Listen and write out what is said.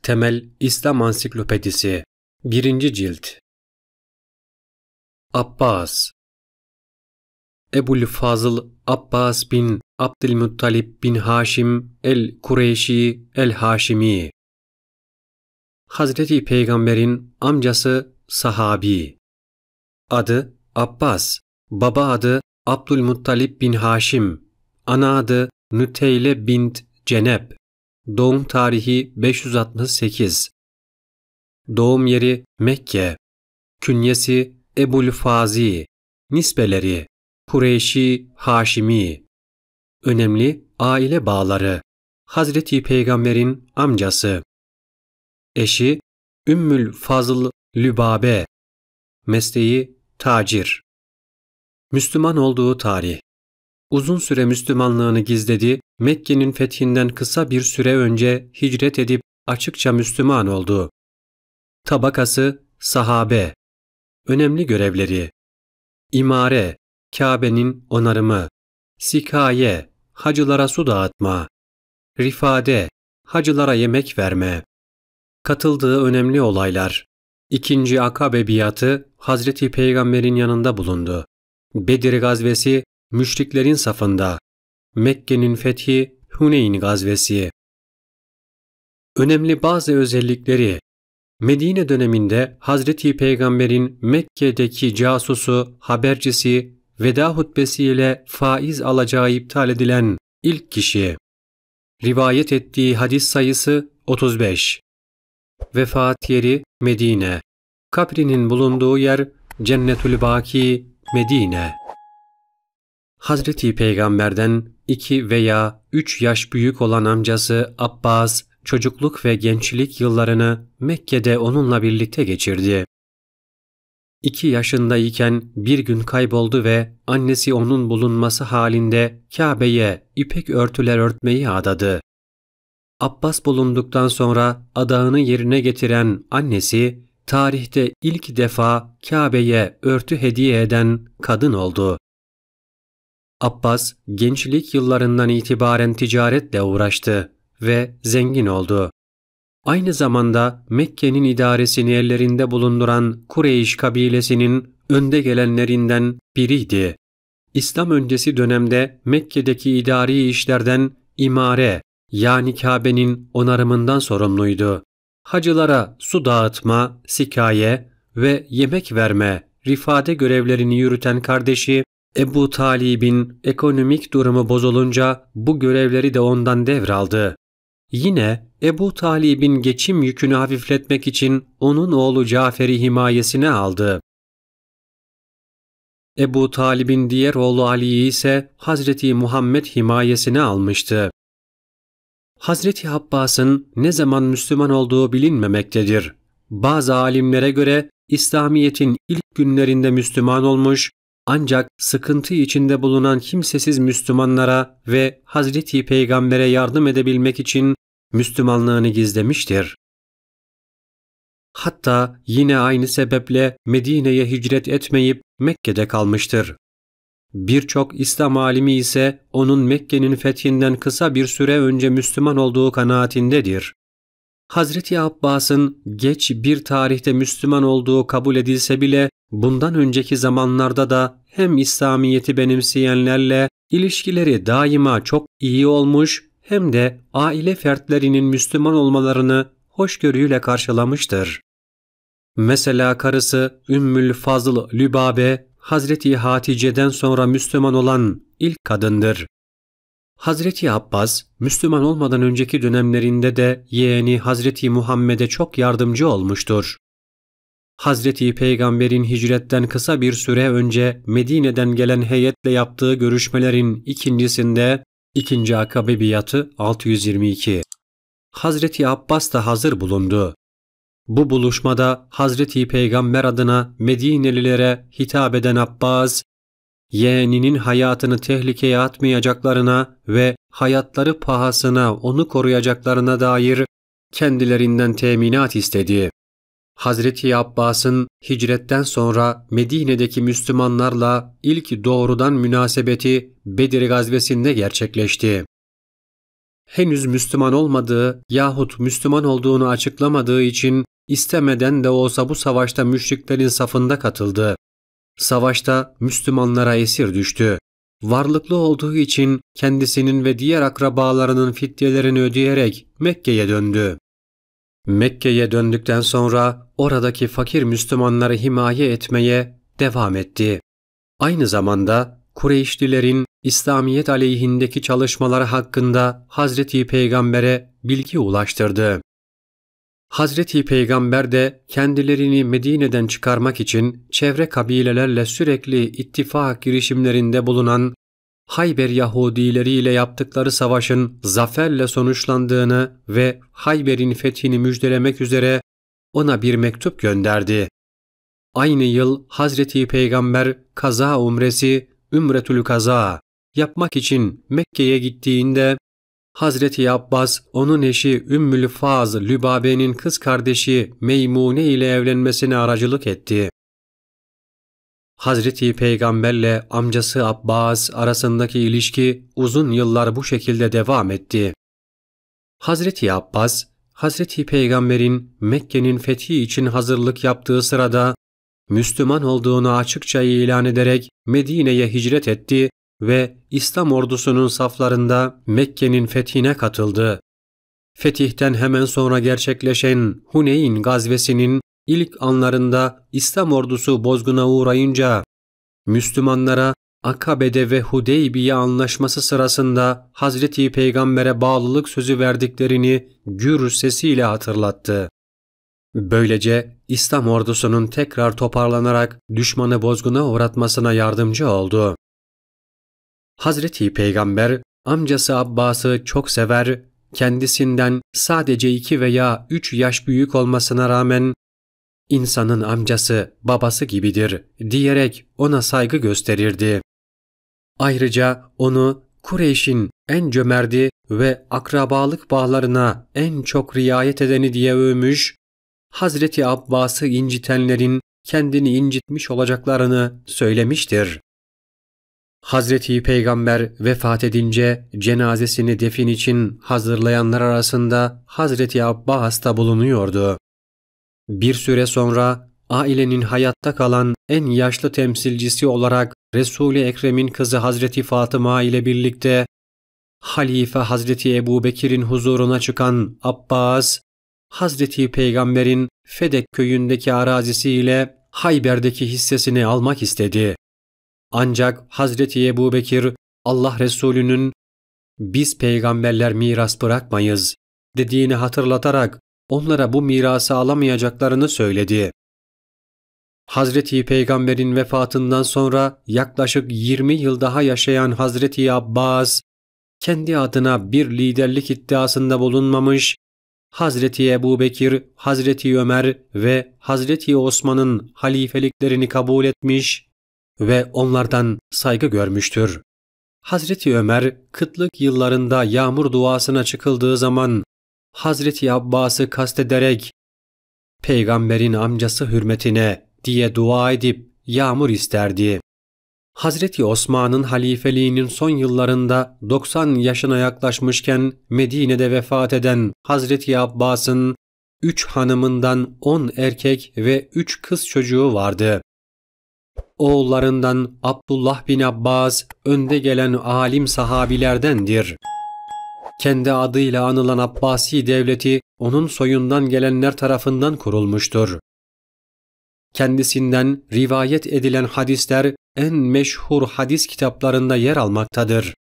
Temel İslam Ansiklopedisi 1. Cilt Abbas Ebu'l-Fazıl Abbas bin Abdülmuttalib bin Haşim el-Kureyşi el-Haşimi Hazreti Peygamber'in amcası sahabi. Adı Abbas, baba adı Abdülmuttalib bin Haşim, ana adı Nüteyle bint Ceneb. Doğum tarihi 568. Doğum yeri Mekke. Künyesi Ebu'l-Fazi. Nisbeleri Kureyşi, Haşimi. Önemli aile bağları: Hazreti Peygamber'in amcası. Eşi Ümmül Fazıl Lübabe. Mesleği tacir. Müslüman olduğu tarih: Uzun süre Müslümanlığını gizledi, Mekke'nin fethinden kısa bir süre önce hicret edip açıkça Müslüman oldu. Tabakası sahabe. Önemli görevleri: İmare, Kabe'nin onarımı; sikaye, hacılara su dağıtma; rifade, hacılara yemek verme. Katıldığı önemli olaylar: İkinci Akabe biatı, Hazreti Peygamber'in yanında bulundu. Bedir gazvesi, müşriklerin safında. Mekke'nin fethi, Huneyn gazvesi. Önemli bazı özellikleri: Medine döneminde Hazreti Peygamber'in Mekke'deki casusu, habercisi, veda hutbesiyle faiz alacağı iptal edilen ilk kişi. Rivayet ettiği hadis sayısı 35. Vefat yeri Medine. Kabrinin bulunduğu yer Cennetül Baki, Medine. Hazreti Peygamber'den 2 veya 3 yaş büyük olan amcası Abbas, çocukluk ve gençlik yıllarını Mekke'de onunla birlikte geçirdi. 2 yaşındayken bir gün kayboldu ve annesi onun bulunması halinde Kabe'ye ipek örtüler örtmeyi adadı. Abbas bulunduktan sonra adağını yerine getiren annesi, tarihte ilk defa Kabe'ye örtü hediye eden kadın oldu. Abbas, gençlik yıllarından itibaren ticaretle uğraştı ve zengin oldu. Aynı zamanda Mekke'nin idaresini ellerinde bulunduran Kureyş kabilesinin önde gelenlerinden biriydi. İslam öncesi dönemde Mekke'deki idari işlerden imare, yani Kabe'nin onarımından sorumluydu. Hacılara su dağıtma, sikaye ve yemek verme, rifade görevlerini yürüten kardeşi Ebu Talib'in ekonomik durumu bozulunca bu görevleri de ondan devraldı. Yine Ebu Talib'in geçim yükünü hafifletmek için onun oğlu Cafer'i himayesine aldı. Ebu Talib'in diğer oğlu Ali'yi ise Hazreti Muhammed himayesine almıştı. Hazreti Abbas'ın ne zaman Müslüman olduğu bilinmemektedir. Bazı alimlere göre İslamiyet'in ilk günlerinde Müslüman olmuş, ancak sıkıntı içinde bulunan kimsesiz Müslümanlara ve Hazreti Peygamber'e yardım edebilmek için Müslümanlığını gizlemiştir. Hatta yine aynı sebeple Medine'ye hicret etmeyip Mekke'de kalmıştır. Birçok İslam alimi ise onun Mekke'nin fethinden kısa bir süre önce Müslüman olduğu kanaatindedir. Hazreti Abbas'ın geç bir tarihte Müslüman olduğu kabul edilse bile bundan önceki zamanlarda da hem İslamiyet'i benimseyenlerle ilişkileri daima çok iyi olmuş hem de aile fertlerinin Müslüman olmalarını hoşgörüyle karşılamıştır. Mesela karısı Ümmül Fazıl Lübabe, Hazreti Hatice'den sonra Müslüman olan ilk kadındır. Hazreti Abbas, Müslüman olmadan önceki dönemlerinde de yeğeni Hazreti Muhammed'e çok yardımcı olmuştur. Hazreti Peygamber'in hicretten kısa bir süre önce Medine'den gelen heyetle yaptığı görüşmelerin ikincisinde 2. Akabe biatı 622. Hazreti Abbas da hazır bulundu. Bu buluşmada Hazreti Peygamber adına Medinelilere hitap eden Abbas, yeğeninin hayatını tehlikeye atmayacaklarına ve hayatları pahasına onu koruyacaklarına dair kendilerinden teminat istedi. Hazreti Abbas'ın hicretten sonra Medine'deki Müslümanlarla ilk doğrudan münasebeti Bedir gazvesinde gerçekleşti. henüz Müslüman olmadığı yahut Müslüman olduğunu açıklamadığı için istemeden de olsa bu savaşta müşriklerin safında katıldı. Savaşta Müslümanlara esir düştü. Varlıklı olduğu için kendisinin ve diğer akrabalarının fidyelerini ödeyerek Mekke'ye döndü. Mekke'ye döndükten sonra oradaki fakir Müslümanları himaye etmeye devam etti. Aynı zamanda Kureyşlilerin İslamiyet aleyhindeki çalışmaları hakkında Hazreti Peygamber'e bilgi ulaştırdı. Hazreti Peygamber de kendilerini Medine'den çıkarmak için çevre kabilelerle sürekli ittifak girişimlerinde bulunan Hayber Yahudileriyle yaptıkları savaşın zaferle sonuçlandığını ve Hayber'in fethini müjdelemek üzere ona bir mektup gönderdi. Aynı yıl Hazreti Peygamber kaza umresi Ümretül Kaza yapmak için Mekke'ye gittiğinde Hazreti Abbas onun eşi Ümmül Faz Lübabe'nin kız kardeşi Meymune ile evlenmesine aracılık etti. Hazreti Peygamberle amcası Abbas arasındaki ilişki uzun yıllar bu şekilde devam etti. Hazreti Abbas, Hazreti Peygamber'in Mekke'nin fethi için hazırlık yaptığı sırada Müslüman olduğunu açıkça ilan ederek Medine'ye hicret etti ve İslam ordusunun saflarında Mekke'nin fethine katıldı. Fetihten hemen sonra gerçekleşen Huneyn gazvesinin ilk anlarında İslam ordusu bozguna uğrayınca Müslümanlara Akabe'de ve Hudeybiye anlaşması sırasında Hazreti Peygamber'e bağlılık sözü verdiklerini gür sesiyle hatırlattı. Böylece İslam ordusunun tekrar toparlanarak düşmanı bozguna uğratmasına yardımcı oldu. Hazreti Peygamber amcası Abbas'ı çok sever, kendisinden sadece 2 veya 3 yaş büyük olmasına rağmen "İnsanın amcası babası gibidir" diyerek ona saygı gösterirdi. Ayrıca onu Kureyş'in en cömerti ve akrabalık bağlarına en çok riayet edeni diye övmüş, Hazreti Abbas'ı incitenlerin kendini incitmiş olacaklarını söylemiştir. Hazreti Peygamber vefat edince cenazesini defin için hazırlayanlar arasında Hazreti Abbas da bulunuyordu. Bir süre sonra ailenin hayatta kalan en yaşlı temsilcisi olarak Resul-i Ekrem'in kızı Hazreti Fatıma ile birlikte Halife Hazreti Ebubekir'in huzuruna çıkan Abbas, Hazreti Peygamber'in Fedek köyündeki arazisiyle Hayber'deki hissesini almak istedi. Ancak Hazreti Ebubekir, Allah Resulü'nün "Biz peygamberler miras bırakmayız" dediğini hatırlatarak onlara bu mirası alamayacaklarını söyledi. Hazreti Peygamber'in vefatından sonra yaklaşık 20 yıl daha yaşayan Hazreti Abbas, kendi adına bir liderlik iddiasında bulunmamış, Hazreti Ebubekir, Hazreti Ömer ve Hazreti Osman'ın halifeliklerini kabul etmiş ve onlardan saygı görmüştür. Hazreti Ömer, kıtlık yıllarında yağmur duasına çıkıldığı zaman Hazreti Abbas'ı kastederek "Peygamberin amcası hürmetine" diye dua edip yağmur isterdi. Hazreti Osman'ın halifeliğinin son yıllarında 90 yaşına yaklaşmışken Medine'de vefat eden Hazreti Abbas'ın 3 hanımından 10 erkek ve 3 kız çocuğu vardı. Oğullarından Abdullah bin Abbas önde gelen alim sahabilerdendir. Kendi adıyla anılan Abbasi devleti onun soyundan gelenler tarafından kurulmuştur. Kendisinden rivayet edilen hadisler en meşhur hadis kitaplarında yer almaktadır.